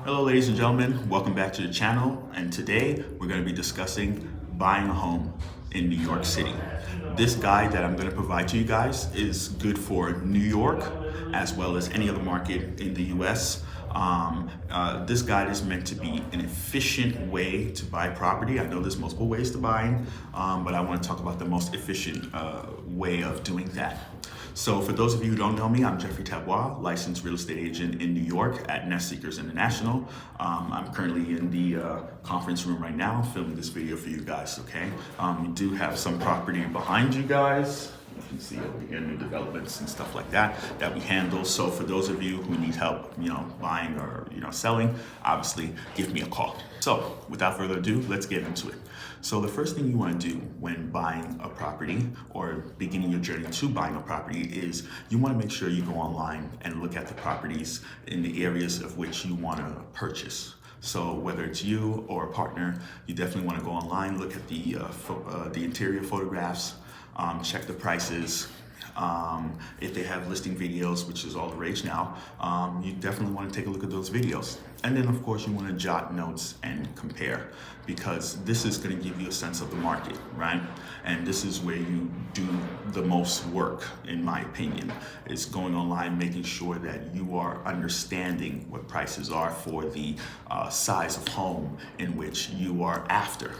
Hello ladies and gentlemen, welcome back to the channel, and today we're going to be discussing buying a home in New York City. This guide that I'm going to provide to you guys is good for New York as well as any other market in the US. This guide is meant to be an efficient way to buy property. I know there's multiple ways to buying, but I want to talk about the most efficient way of doing that. So for those of you who don't know me, I'm Jeffrey Tabois, licensed real estate agent in New York at Nest Seekers International. I'm currently in the conference room right now filming this video for you guys, okay? We do have some property behind you guys. You can see over here new developments and stuff like that we handle. So for those of you who need help, buying or selling, obviously give me a call. So without further ado, let's get into it. So the first thing you want to do when buying a property or beginning your journey to buying a property is you want to make sure you go online and look at the properties in the areas of which you want to purchase. So whether it's you or a partner, you definitely want to go online, look at the interior photographs, check the prices. If they have listing videos, which is all the rage now, you definitely want to take a look at those videos. And then of course you want to jot notes and compare, because this is going to give you a sense of the market, right? And this is where you do the most work, in my opinion, is going online, making sure that you are understanding what prices are for the size of home in which you are after,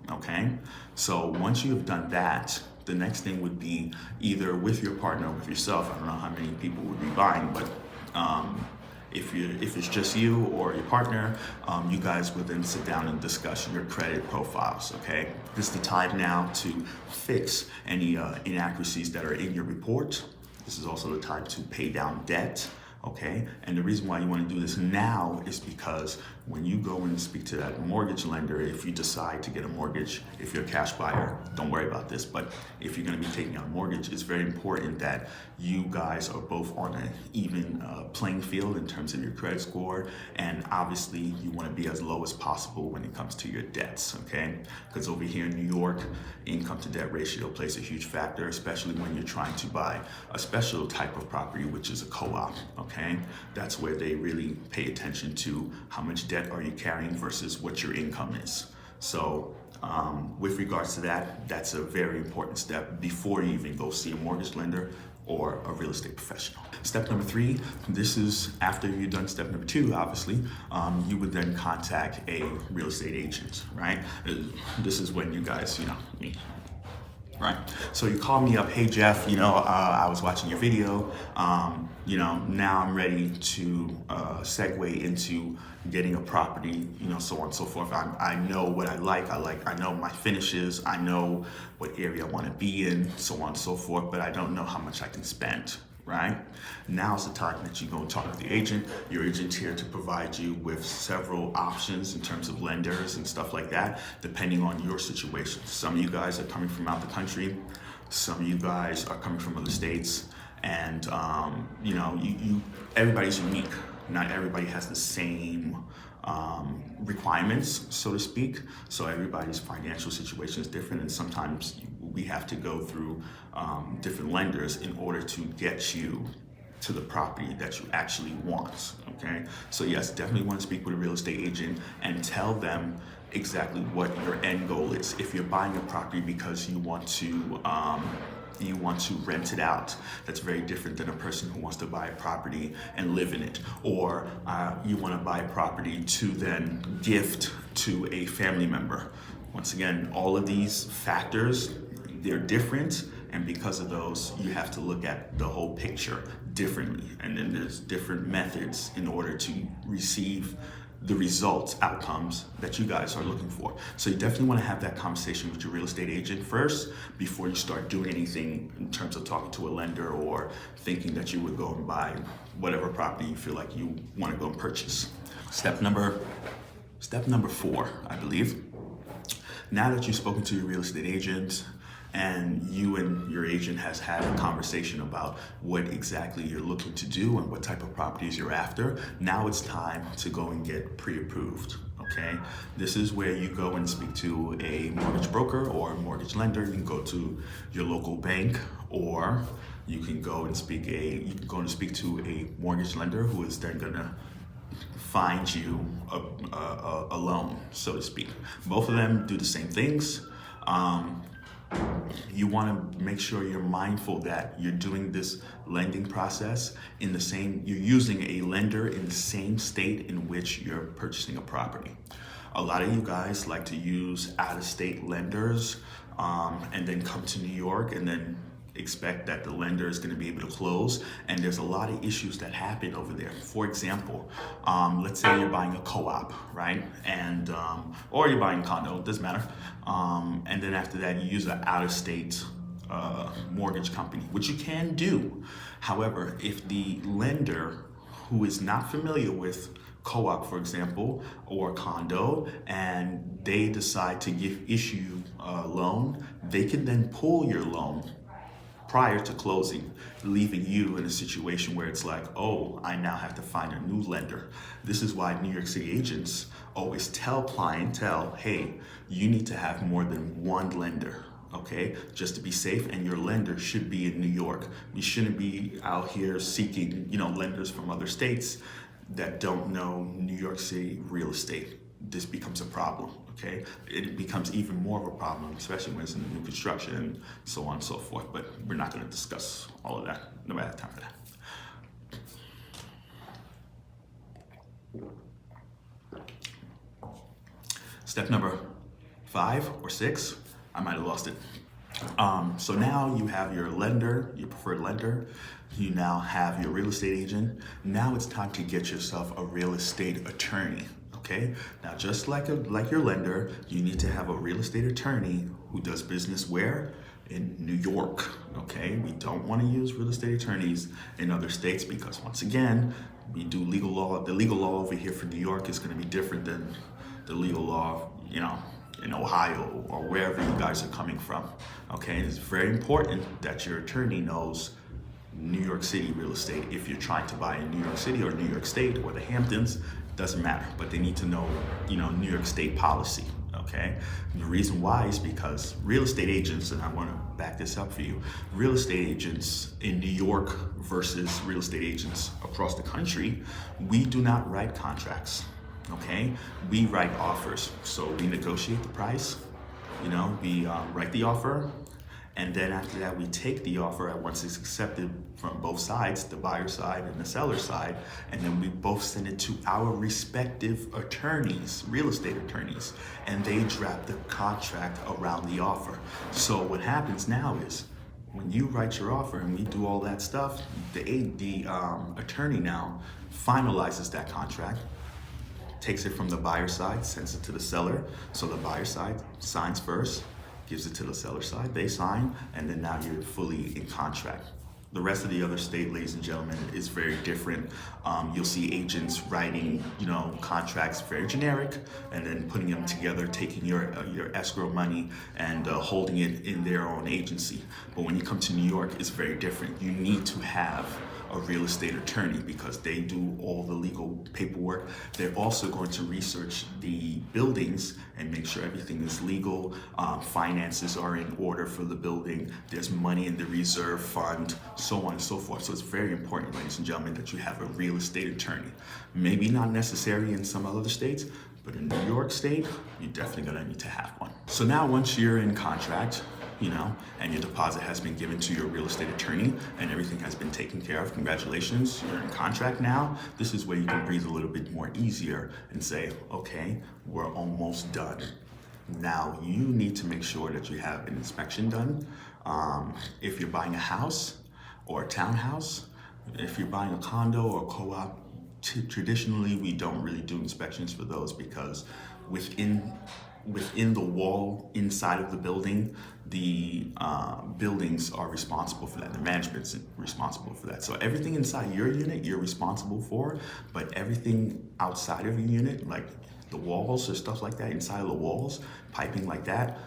okay? So once you have done that, the next thing would be either with your partner or with yourself. I don't know how many people would be buying, but if it's just you or your partner, you guys would then sit down and discuss your credit profiles, okay? This is the time now to fix any inaccuracies that are in your report. This is also the time to pay down debt. Okay, and the reason why you want to do this now is because when you go and speak to that mortgage lender, if you decide to get a mortgage, if you're a cash buyer, don't worry about this, but if you're going to be taking out a mortgage, it's very important that you guys are both on an even playing field in terms of your credit score, and obviously you want to be as low as possible when it comes to your debts, okay? Because over here in New York, income to debt ratio plays a huge factor, especially when you're trying to buy a special type of property, which is a co-op, okay? That's where they really pay attention to how much debt are you carrying versus what your income is. So with regards to that, that's a very important step before you even go see a mortgage lender or a real estate professional. Step number 3, this is after you've done step number 2, obviously, you would then contact a real estate agent, right? This is when you guys, right? So you call me up, hey Jeff, I was watching your video, now I'm ready to segue into getting a property, so on and so forth. I know what I know my finishes, I know what area I want to be in, so on and so forth, but I don't know how much I can spend. Right? Now's the time that you go and talk to the agent. Your agent's here to provide you with several options in terms of lenders and stuff like that, depending on your situation. Some of you guys are coming from out the country. Some of you guys are coming from other states. And, everybody's unique. Not everybody has the same requirements, so to speak. So everybody's financial situation is different, and sometimes we have to go through different lenders in order to get you to the property that you actually want, okay? So yes, definitely want to speak with a real estate agent and tell them exactly what your end goal is. If you're buying a property because you want to rent it out, that's very different than a person who wants to buy a property and live in it. Or you want to buy a property to then gift to a family member. Once again, all of these factors, they're different, and because of those, you have to look at the whole picture differently. And then there's different methods in order to receive the results, outcomes that you guys are looking for. So you definitely want to have that conversation with your real estate agent first before you start doing anything in terms of talking to a lender or thinking that you would go and buy whatever property you feel like you want to go and purchase. Step number 4, I believe. Now that you've spoken to your real estate agent and you and your agent has had a conversation about what exactly you're looking to do and what type of properties you're after, now it's time to go and get pre-approved, okay? This is where you go and speak to a mortgage broker or a mortgage lender. You can go to your local bank, or you can go and speak to a mortgage lender who is then gonna find you a loan, so to speak. Both of them do the same things. You want to make sure you're mindful that you're doing this lending process in the same, you're using a lender in the same state in which you're purchasing a property. A lot of you guys like to use out-of-state lenders and then come to New York and then expect that the lender is going to be able to close, and there's a lot of issues that happen over there. For example, let's say you're buying a co-op, right? And or you're buying a condo, doesn't matter. And then after that, you use an out-of-state mortgage company, which you can do. However, if the lender who is not familiar with co-op, for example, or condo, and they decide to issue a loan, they can then pull your loan prior to closing, leaving you in a situation where it's like, oh, I now have to find a new lender. This is why New York City agents always tell clientele, hey, you need to have more than one lender, okay, just to be safe, and your lender should be in New York. You shouldn't be out here seeking, lenders from other states that don't know New York City real estate. This becomes a problem, okay? It becomes even more of a problem, especially when it's in new construction and so on and so forth, but we're not gonna discuss all of that. Nobody has time for that. Step number 5 or 6, I might have lost it. So now you have your lender, your preferred lender. You now have your real estate agent. Now it's time to get yourself a real estate attorney. Okay. Now, just like your lender, you need to have a real estate attorney who does business where? In New York. Okay. We don't want to use real estate attorneys in other states because, once again, we do legal law. The legal law over here for New York is going to be different than the legal law, in Ohio or wherever you guys are coming from. Okay. It's very important that your attorney knows New York City real estate. If you're trying to buy in New York City or New York State or the Hamptons, doesn't matter, but they need to know, New York State policy, okay? And the reason why is because real estate agents, and I want to back this up for you, real estate agents in New York versus real estate agents across the country, we do not write contracts, okay? We write offers. So we negotiate the price, we write the offer, and then after that, we take the offer once it's accepted from both sides, the buyer side and the seller side, and then we both send it to our respective attorneys, real estate attorneys, and they draft the contract around the offer. So what happens now is, when you write your offer and we do all that stuff, the attorney now finalizes that contract, takes it from the buyer side, sends it to the seller. So the buyer side signs first, gives it to the seller side, they sign, and then now you're fully in contract. The rest of the other state, ladies and gentlemen, is very different. You'll see agents writing, contracts very generic, and then putting them together, taking your escrow money and holding it in their own agency. But when you come to New York, it's very different. You need to have a real estate attorney because they do all the legal paperwork. They're also going to research the buildings and make sure everything is legal. Finances are in order for the building. There's money in the reserve fund, so on and so forth. So it's very important, ladies and gentlemen, that you have a real estate attorney. Maybe not necessary in some other states, but in New York State, you're definitely gonna need to have one. So now once you're in contract, and your deposit has been given to your real estate attorney and everything has been taken care of, congratulations, you're in contract now. This is where you can breathe a little bit more easier and say, okay, we're almost done. Now you need to make sure that you have an inspection done. If you're buying a house or a townhouse, if you're buying a condo or a co-op, traditionally we don't really do inspections for those because within the wall inside of the building, the buildings are responsible for that. The management's responsible for that. So everything inside your unit, you're responsible for, but everything outside of your unit, like the walls or stuff like that, inside of the walls, piping like that,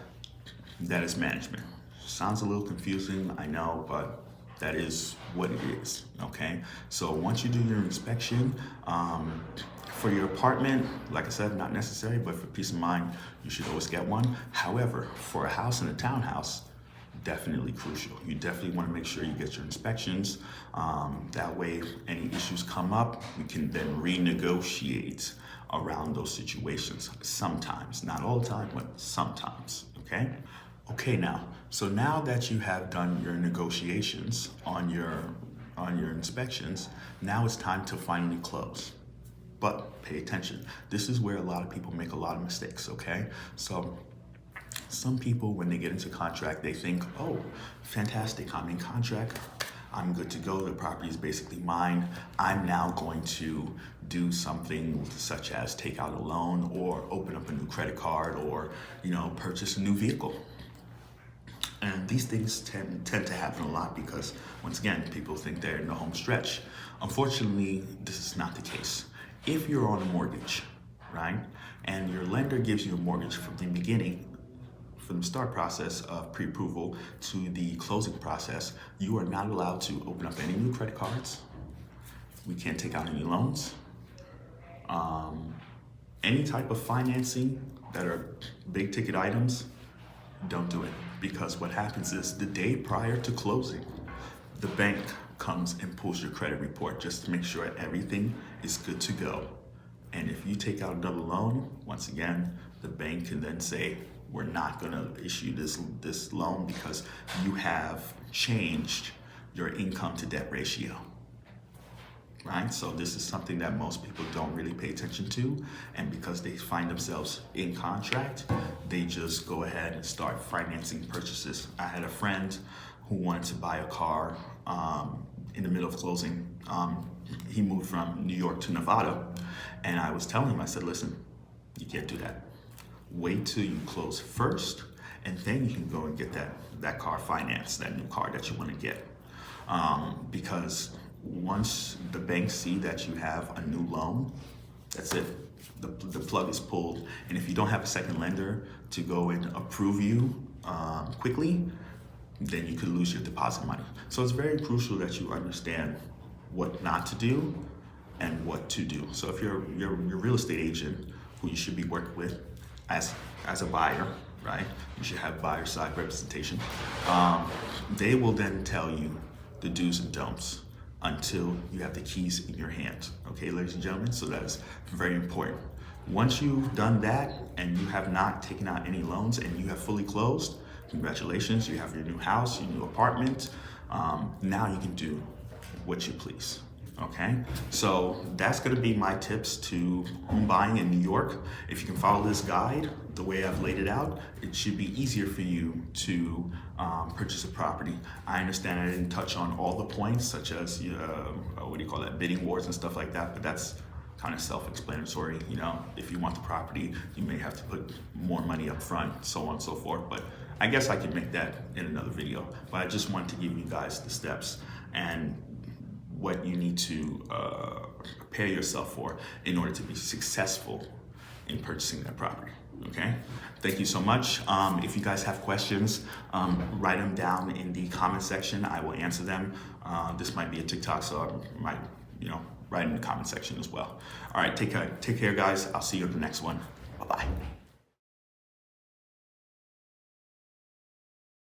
that is management. Sounds a little confusing, I know, but that is what it is, okay? So once you do your inspection, for your apartment, like I said, not necessary, but for peace of mind, you should always get one. However, for a house and a townhouse, definitely crucial. You definitely want to make sure you get your inspections. That way, if any issues come up, we can then renegotiate around those situations. Sometimes, not all the time, but sometimes, okay? Okay, so now that you have done your negotiations on your inspections, now it's time to finally close. But pay attention. This is where a lot of people make a lot of mistakes, okay? So some people, when they get into contract, they think, oh, fantastic, I'm in contract, I'm good to go, the property is basically mine. I'm now going to do something such as take out a loan or open up a new credit card or, purchase a new vehicle. And these things tend to happen a lot because, once again, people think they're in the home stretch. Unfortunately, this is not the case. If you're on a mortgage, right, and your lender gives you a mortgage from the beginning, from the start process of pre-approval to the closing process, you are not allowed to open up any new credit cards. We can't take out any loans. Any type of financing that are big ticket items, don't do it. Because what happens is the day prior to closing, the bank comes and pulls your credit report just to make sure everything is good to go. And if you take out another loan, once again, the bank can then say, we're not gonna issue this loan because you have changed your income to debt ratio. Right? So this is something that most people don't really pay attention to, and because they find themselves in contract, they just go ahead and start financing purchases. I had a friend who wanted to buy a car in the middle of closing. He moved from New York to Nevada, and I was telling him, I said, listen, you can't do that. Wait till you close first, and then you can go and get that car financed, that new car that you want to get. Because once the banks see that you have a new loan, that's it. The plug is pulled. And if you don't have a second lender to go and approve you quickly, then you could lose your deposit money. So it's very crucial that you understand what not to do and what to do. So if you're a real estate agent who you should be working with as a buyer, right? You should have buyer side representation. They will then tell you the do's and don'ts until you have the keys in your hand. Okay, ladies and gentlemen, so that is very important. Once you've done that and you have not taken out any loans and you have fully closed, congratulations, you have your new house, your new apartment. Now you can do what you please. Okay, so that's gonna be my tips to home buying in New York. If you can follow this guide the way I've laid it out, it should be easier for you to purchase a property. I understand I didn't touch on all the points, such as bidding wars and stuff like that, but that's kind of self-explanatory. If you want the property, you may have to put more money up front, so on and so forth. But I guess I could make that in another video. But I just wanted to give you guys the steps and what you need to prepare yourself for in order to be successful in purchasing that property. Okay, thank you so much. If you guys have questions, write them down in the comment section. I will answer them. This might be a TikTok, so I might, write in the comment section as well. All right, take care, guys. I'll see you in the next one. Bye-bye.